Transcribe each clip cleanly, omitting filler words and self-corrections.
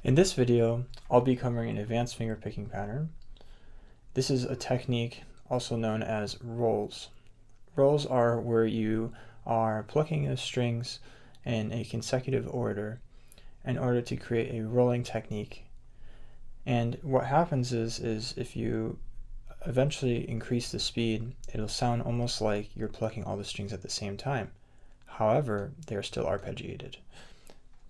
In this video, I'll be covering an advanced finger picking pattern. This is a technique also known as rolls. Rolls are where you are plucking the strings in a consecutive order in order to create a rolling technique. And what happens is if you eventually increase the speed, it'll sound almost like you're plucking all the strings at the same time. However, they are still arpeggiated.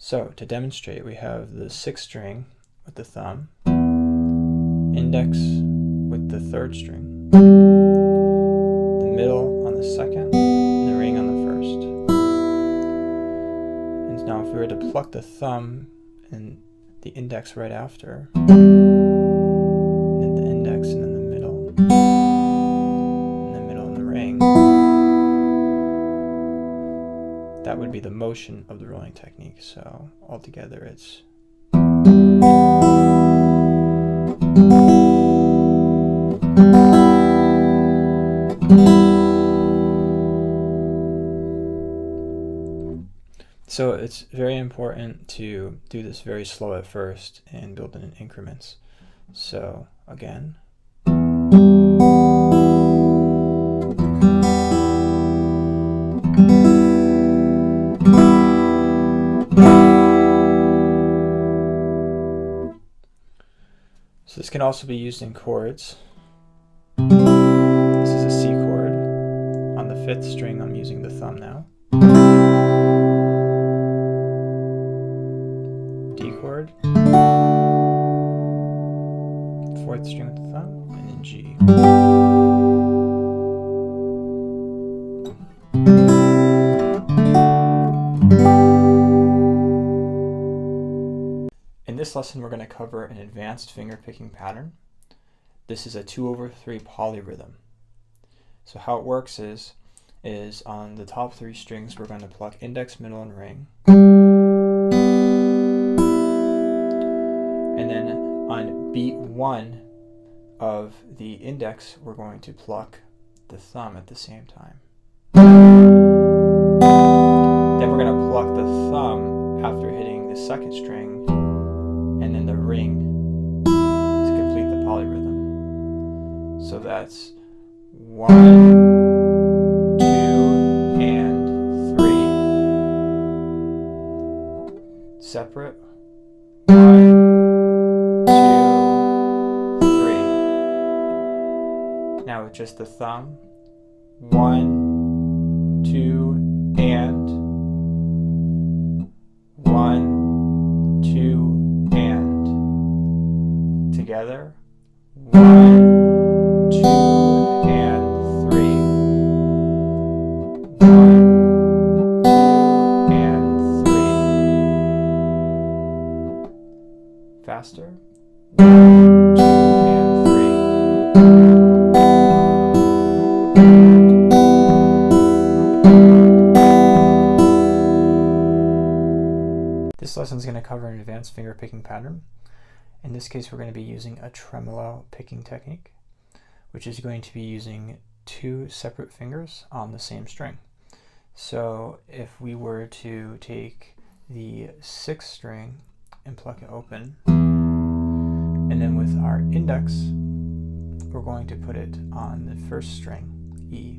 So to demonstrate, we have the 6th string with the thumb, index with the 3rd string, the middle on the 2nd, and the ring on the 1st. And now if we were to pluck the thumb and the index right after, and then the index and then the middle, and the ring, that would be the motion of the rolling technique. So altogether it's so it's very important to do this very slow at first and build it in increments. So again, so this can also be used in chords. This is a C chord. On the 5th string, I'm using the thumb now. D chord. 4th string with the thumb, and then G. In this lesson, we're going to cover an advanced finger picking pattern. This is a 2/3 polyrhythm. So how it works is on the top 3 strings, we're going to pluck index, middle, and ring. And then on beat 1 of the index, we're going to pluck the thumb at the same time. Then we're going to pluck the thumb after hitting the 2nd string, and then the ring to complete the polyrhythm. So that's 1, 2, and 3. Separate. 1, 2, 3. Now with just the thumb. 1, 2, and 1, 2, and together. 1, 2, and 3. 1, 2, and 3. Faster. 1, 2, and 3. This lesson is going to cover an advanced finger picking pattern. In this case, we're going to be using a tremolo picking technique, which is going to be using 2 separate fingers on the same string. So if we were to take the 6th string and pluck it open, and then with our index, we're going to put it on the 1st string, E.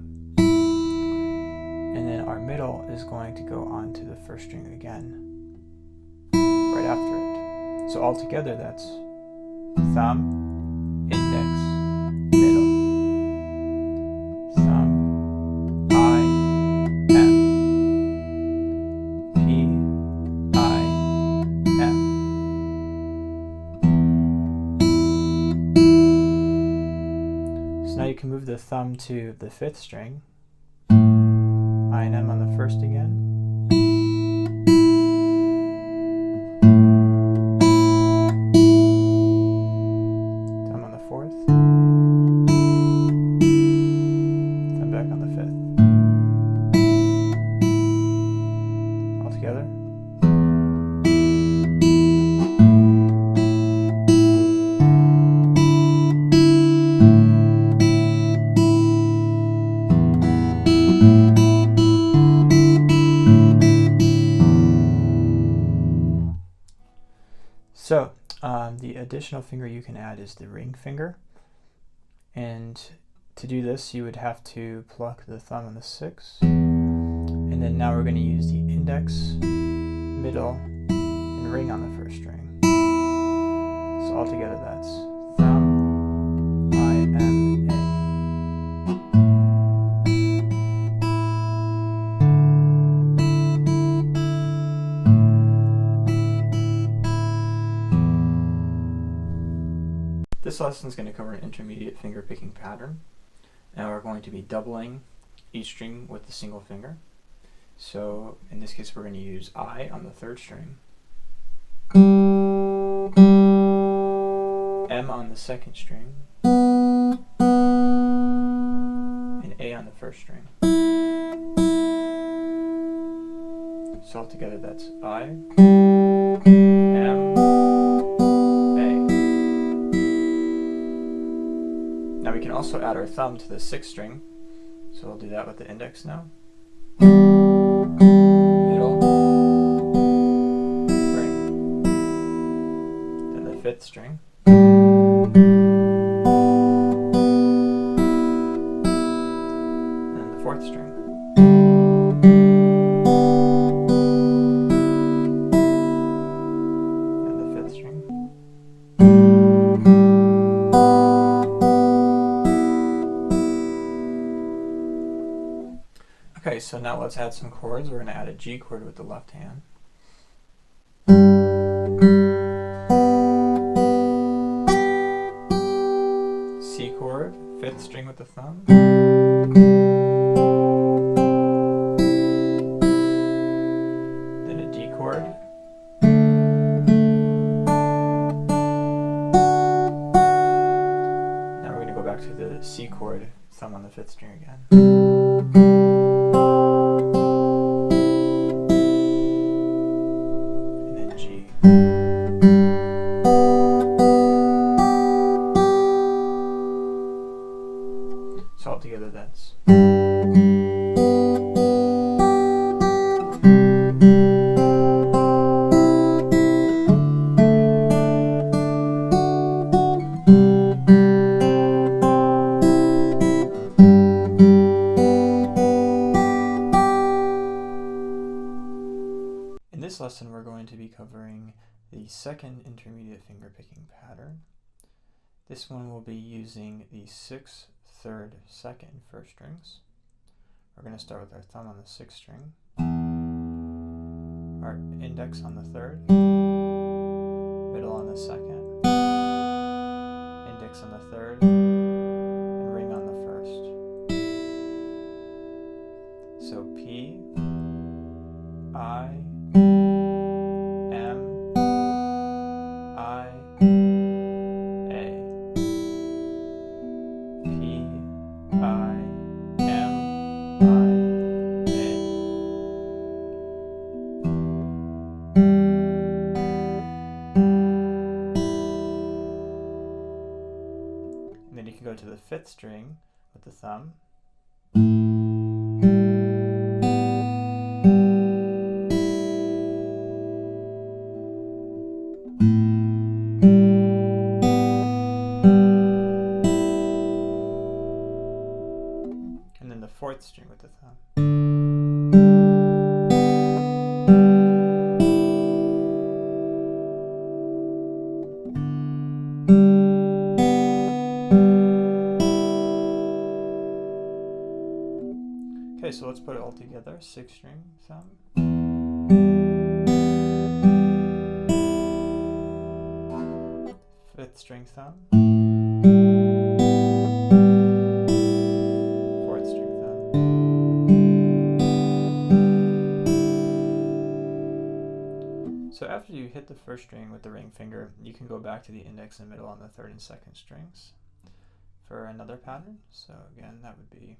And then our middle is going to go onto the 1st string again, right after it. So altogether that's thumb, index, middle, thumb, I, M, P, I, M. So now you can move the thumb to the 5th string, I and M on the 1st again. Together. So the additional finger you can add is the ring finger. And to do this, you would have to pluck the thumb on the 6. And then now we're going to use the index, middle, and ring on the first string. So altogether that's thumb, I, M, A. This lesson is going to cover an intermediate finger picking pattern. Now we're going to be doubling each string with a single finger. So in this case we're going to use I on the 3rd string, M on the 2nd string, and A on the 1st string. So altogether that's I, M, A. Now we can also add our thumb to the 6th string, so we'll do that with the index now. Middle, ring, then the 5th string, and then the 4th string. And the 5th string. Okay, so now let's add some chords. We're going to add a G chord with the left hand. C chord, 5th string with the thumb. Then a D chord. Now we're going to go back to the C chord, thumb on the 5th string again. So altogether that's In this lesson we're going to be covering the 2nd intermediate finger picking pattern. This one will be using the 6th, 3rd, 2nd, and 1st strings. We're going to start with our thumb on the 6th string, our index on the 3rd, middle on the 2nd, index on the 3rd, and ring on the 1st. So P, I, M, I, A. P, I, M, I, A. And then you can go to the 5th string with the thumb. And then the 4th string with the thumb. Okay, so let's put it all together. 6th string, thumb. 5th string, thumb. 4th string, thumb. So after you hit the 1st string with the ring finger, you can go back to the index and middle on the 3rd and 2nd strings for another pattern. So again, that would be